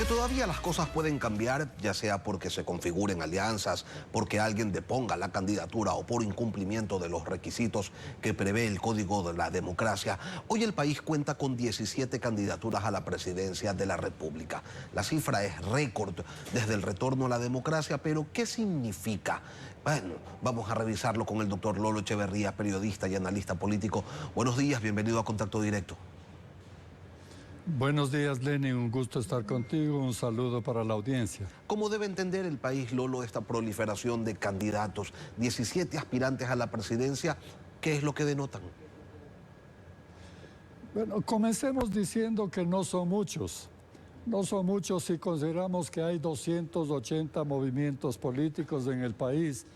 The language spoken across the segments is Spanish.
todavía las cosas pueden cambiar, ya sea porque se configuren alianzas, porque alguien deponga la candidatura o por incumplimiento de los requisitos que prevé el Código de la Democracia. Hoy el país cuenta con 17 candidaturas a la presidencia de la República. La cifra es récord desde el retorno a la democracia, pero ¿qué significa? Bueno, vamos a revisarlo con el doctor Lolo Echeverría, periodista y analista político. Buenos días, bienvenido a Contacto Directo. Buenos días, Lenny, un gusto estar contigo, un saludo para la audiencia. ¿Cómo debe entender el país, Lolo, esta proliferación de candidatos? 17 aspirantes a la presidencia, ¿qué es lo que denotan? Bueno, comencemos diciendo que no son muchos. No son muchos si consideramos que hay 280 movimientos políticos en el país,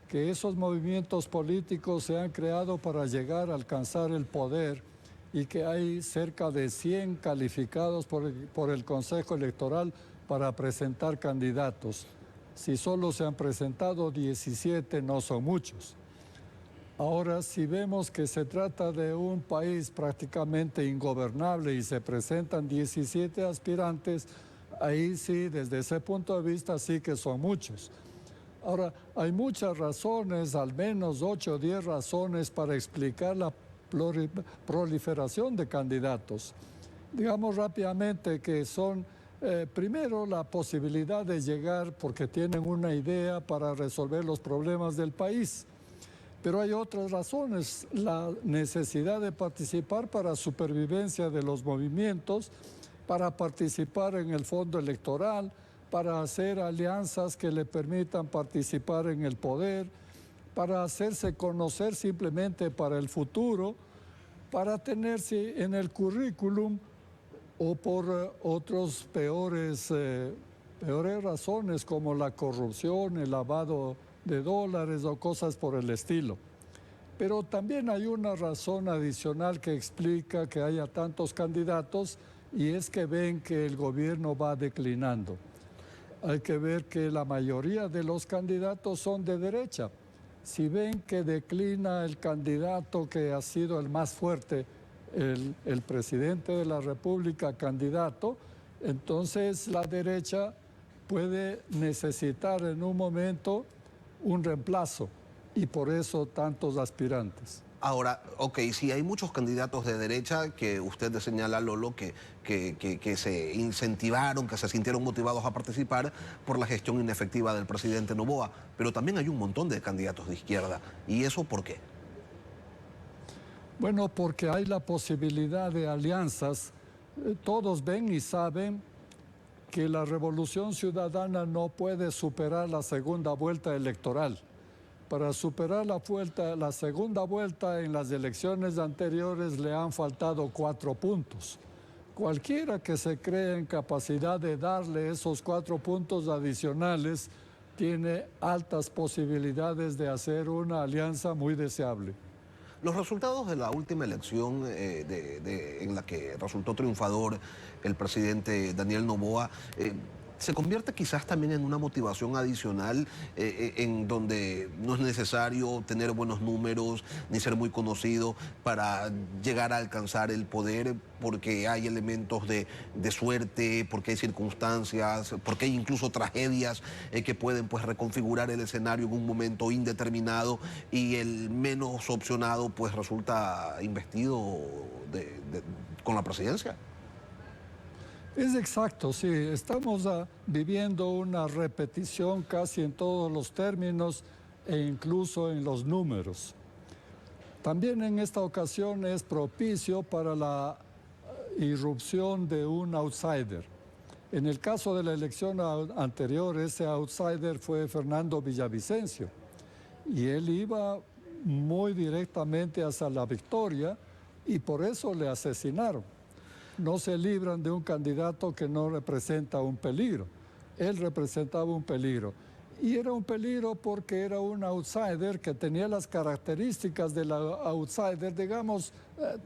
que esos movimientos políticos se han creado para llegar a alcanzar el poder y que hay cerca de 100 calificados por el Consejo Electoral para presentar candidatos. Si solo se han presentado 17, no son muchos. Ahora, si vemos que se trata de un país prácticamente ingobernable y se presentan 17 aspirantes, ahí sí, desde ese punto de vista, sí que son muchos. Ahora, hay muchas razones, al menos 8 o 10 razones para explicar la proliferación de candidatos. Digamos rápidamente que son, primero, la posibilidad de llegar porque tienen una idea para resolver los problemas del país. Pero hay otras razones, la necesidad de participar para supervivencia de los movimientos, para participar en el fondo electoral, para hacer alianzas que le permitan participar en el poder, para hacerse conocer simplemente para el futuro, para tenerse en el currículum o por otros peores razones como la corrupción, el lavado de dólares o cosas por el estilo. Pero también hay una razón adicional que explica que haya tantos candidatos y es que ven que el gobierno va declinando. Hay que ver que la mayoría de los candidatos son de derecha. Si ven que declina el candidato que ha sido el más fuerte, el presidente de la República candidato, entonces la derecha puede necesitar en un momento un reemplazo y por eso tantos aspirantes. Ahora, ok, si hay muchos candidatos de derecha que usted señala, Lolo, que se incentivaron, que se sintieron motivados a participar por la gestión inefectiva del presidente Noboa, pero también hay un montón de candidatos de izquierda. ¿Y eso por qué? Bueno, porque hay la posibilidad de alianzas. Todos ven y saben que la Revolución Ciudadana no puede superar la segunda vuelta electoral. Para superar la segunda vuelta en las elecciones anteriores le han faltado 4 puntos. Cualquiera que se cree en capacidad de darle esos 4 puntos adicionales tiene altas posibilidades de hacer una alianza muy deseable. Los resultados de la última elección en la que resultó triunfador el presidente Daniel Noboa se convierte quizás también en una motivación adicional en donde no es necesario tener buenos números ni ser muy conocido para llegar a alcanzar el poder, porque hay elementos de suerte, porque hay circunstancias, porque hay incluso tragedias que pueden pues reconfigurar el escenario en un momento indeterminado y el menos opcionado pues resulta investido con la presidencia. Es exacto, sí. Estamos viviendo una repetición casi en todos los términos e incluso en los números. También en esta ocasión es propicio para la irrupción de un outsider. En el caso de la elección anterior, ese outsider fue Fernando Villavicencio y él iba muy directamente hacia la victoria y por eso le asesinaron. No se libran de un candidato que no representa un peligro. Él representaba un peligro. Y era un peligro porque era un outsider que tenía las características del outsider, digamos,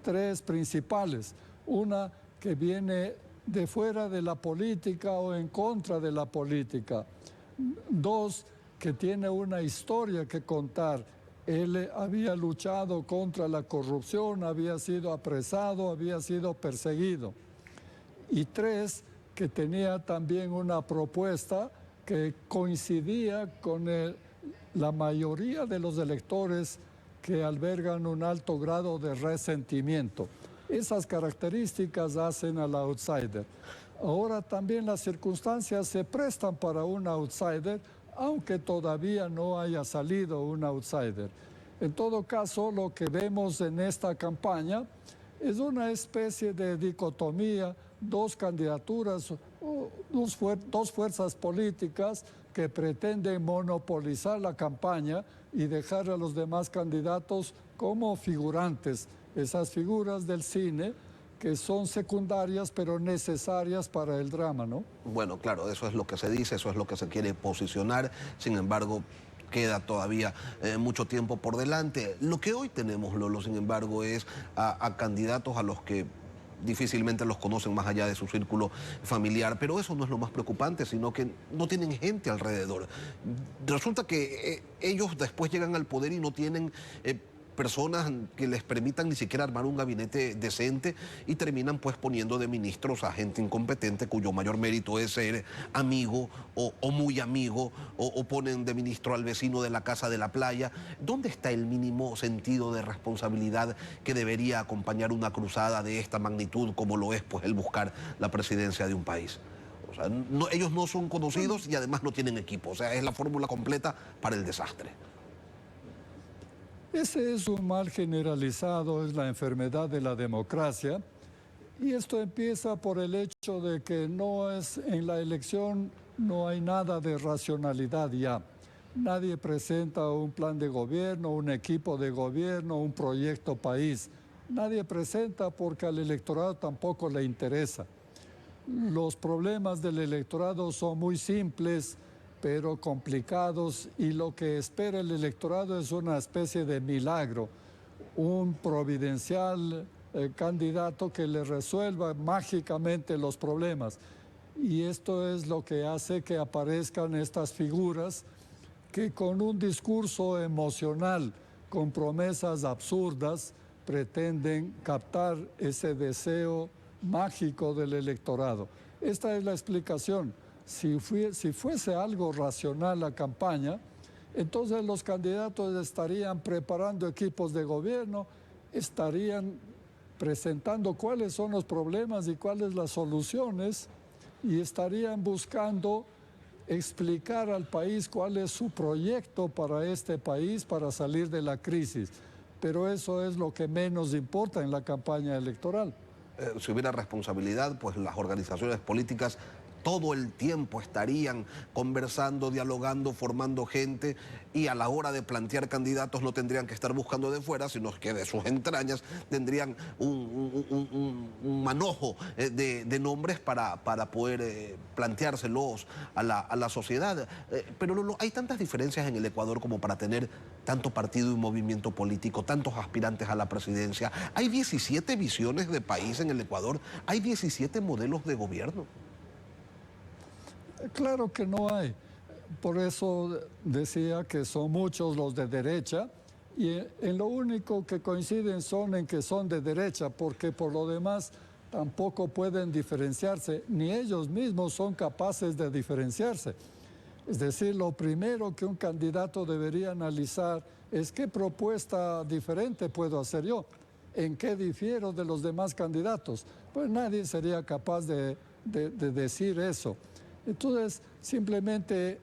3 principales. Una que viene de fuera de la política o en contra de la política. 2, que tiene una historia que contar. Él había luchado contra la corrupción, había sido apresado, había sido perseguido. Y 3, que tenía también una propuesta que coincidía con la mayoría de los electores que albergan un alto grado de resentimiento. Esas características hacen al outsider. Ahora también las circunstancias se prestan para un outsider, aunque todavía no haya salido un outsider. En todo caso, lo que vemos en esta campaña es una especie de dicotomía, dos candidaturas, dos fuerzas políticas que pretenden monopolizar la campaña y dejar a los demás candidatos como figurantes, esas figuras del cine que son secundarias pero necesarias para el drama, ¿no? Bueno, claro, eso es lo que se dice, eso es lo que se quiere posicionar, sin embargo, queda todavía mucho tiempo por delante. Lo que hoy tenemos, Lolo, sin embargo, es a candidatos a los que difícilmente los conocen más allá de su círculo familiar, pero eso no es lo más preocupante, sino que no tienen gente alrededor. Resulta que ellos después llegan al poder y no tienen personas que les permitan ni siquiera armar un gabinete decente y terminan pues poniendo de ministros a gente incompetente cuyo mayor mérito es ser amigo o muy amigo o ponen de ministro al vecino de la casa de la playa. ¿Dónde está el mínimo sentido de responsabilidad que debería acompañar una cruzada de esta magnitud como lo es pues el buscar la presidencia de un país? O sea, ellos no son conocidos y además no tienen equipo, o sea, es la fórmula completa para el desastre. Ese es un mal generalizado, es la enfermedad de la democracia, y esto empieza por el hecho de que en la elección no hay nada de racionalidad ya. Nadie presenta un plan de gobierno, un equipo de gobierno, un proyecto país. Nadie presenta porque al electorado tampoco le interesa. Los problemas del electorado son muy simples, pero complicados, y lo que espera el electorado es una especie de milagro, un providencial candidato que le resuelva mágicamente los problemas. Y esto es lo que hace que aparezcan estas figuras que con un discurso emocional, con promesas absurdas, pretenden captar ese deseo mágico del electorado. Esta es la explicación. Si fuese algo racional la campaña, entonces los candidatos estarían preparando equipos de gobierno, estarían presentando cuáles son los problemas y cuáles las soluciones, y estarían buscando explicar al país cuál es su proyecto para este país para salir de la crisis. Pero eso es lo que menos importa en la campaña electoral. Si hubiera responsabilidad, pues las organizaciones políticas todo el tiempo estarían conversando, dialogando, formando gente, y a la hora de plantear candidatos no tendrían que estar buscando de fuera, sino que de sus entrañas tendrían un manojo de nombres para poder planteárselos a la sociedad. Pero Lolo, hay tantas diferencias en el Ecuador como para tener tanto partido y movimiento político, tantos aspirantes a la presidencia. Hay 17 visiones de país en el Ecuador, hay 17 modelos de gobierno. Claro que no hay. Por eso decía que son muchos los de derecha, y en lo único que coinciden son en que son de derecha, porque por lo demás tampoco pueden diferenciarse, ni ellos mismos son capaces de diferenciarse. Es decir, lo primero que un candidato debería analizar es qué propuesta diferente puedo hacer yo, en qué difiero de los demás candidatos. Pues nadie sería capaz de decir eso. Entonces, simplemente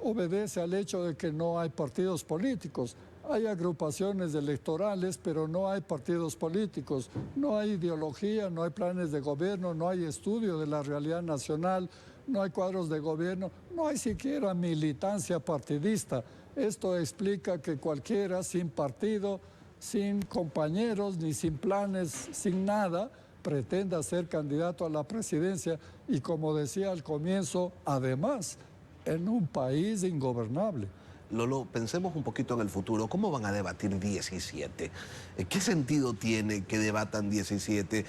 obedece al hecho de que no hay partidos políticos. Hay agrupaciones electorales, pero no hay partidos políticos. No hay ideología, no hay planes de gobierno, no hay estudio de la realidad nacional, no hay cuadros de gobierno, no hay siquiera militancia partidista. Esto explica que cualquiera sin partido, sin compañeros, ni sin planes, sin nada, pretenda ser candidato a la presidencia, y como decía al comienzo, además, en un país ingobernable. Lolo, pensemos un poquito en el futuro. ¿Cómo van a debatir 17? ¿Qué sentido tiene que debatan 17?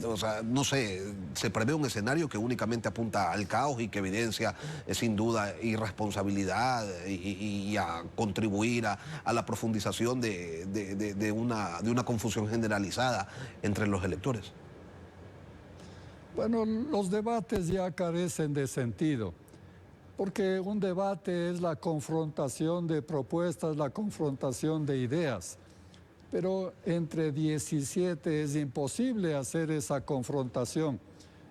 O sea, no sé, se prevé un escenario que únicamente apunta al caos y que evidencia, sin duda, irresponsabilidad y a contribuir a la profundización de una confusión generalizada entre los electores. Bueno, los debates ya carecen de sentido, porque un debate es la confrontación de propuestas, la confrontación de ideas. Pero entre 17 es imposible hacer esa confrontación.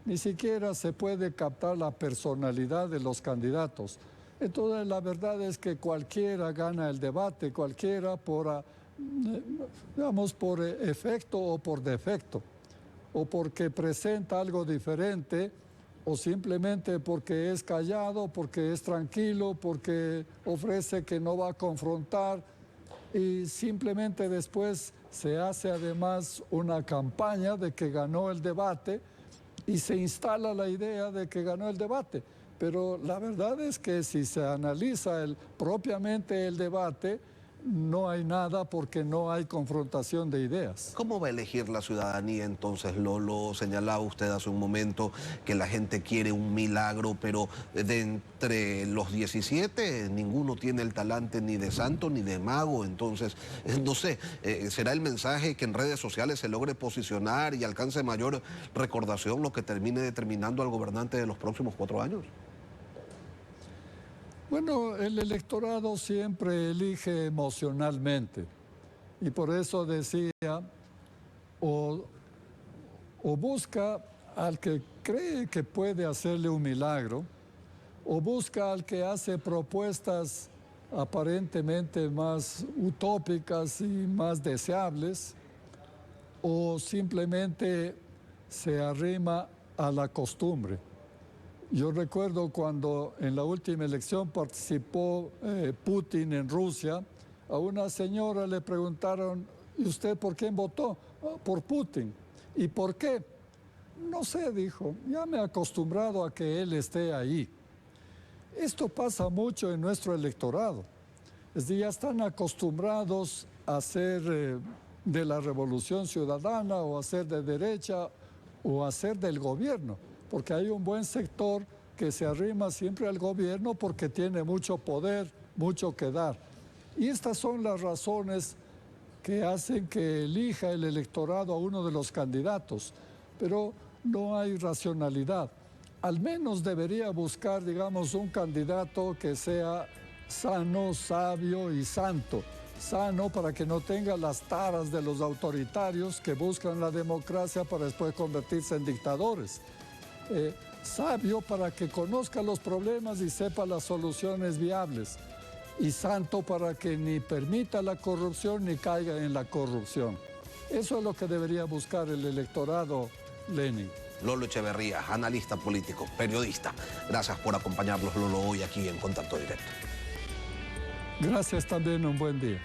Ni siquiera se puede captar la personalidad de los candidatos. Entonces, la verdad es que cualquiera gana el debate, cualquiera digamos, por efecto o por defecto, o porque presenta algo diferente, o simplemente porque es callado, porque es tranquilo, porque ofrece que no va a confrontar, y simplemente después se hace además una campaña de que ganó el debate y se instala la idea de que ganó el debate. Pero la verdad es que si se analiza propiamente el debate, no hay nada porque no hay confrontación de ideas. ¿Cómo va a elegir la ciudadanía entonces? Lo señalaba usted hace un momento, que la gente quiere un milagro, pero de entre los 17 ninguno tiene el talante ni de santo ni de mago. Entonces, no sé, ¿será el mensaje que en redes sociales se logre posicionar y alcance mayor recordación lo que termine determinando al gobernante de los próximos 4 años? Bueno, el electorado siempre elige emocionalmente y por eso decía, o busca al que cree que puede hacerle un milagro, o busca al que hace propuestas aparentemente más utópicas y más deseables, o simplemente se arrima a la costumbre. Yo recuerdo cuando en la última elección participó Putin en Rusia, a una señora le preguntaron, ¿y usted por quién votó? "Oh, por Putin". ¿Y por qué? No sé, dijo, ya me he acostumbrado a que él esté ahí. Esto pasa mucho en nuestro electorado. Es decir, ya están acostumbrados a ser de la revolución ciudadana o a ser de derecha o a ser del gobierno, porque hay un buen sector que se arrima siempre al gobierno porque tiene mucho poder, mucho que dar. Y estas son las razones que hacen que elija el electorado a uno de los candidatos, pero no hay racionalidad. Al menos debería buscar, digamos, un candidato que sea sano, sabio y santo. Sano para que no tenga las taras de los autoritarios que buscan la democracia para después convertirse en dictadores. Sabio para que conozca los problemas y sepa las soluciones viables. Y santo para que ni permita la corrupción ni caiga en la corrupción. Eso es lo que debería buscar el electorado, Lenin. Lolo Echeverría, analista político, periodista. Gracias por acompañarnos, Lolo, hoy aquí en Contacto Directo. Gracias también, un buen día.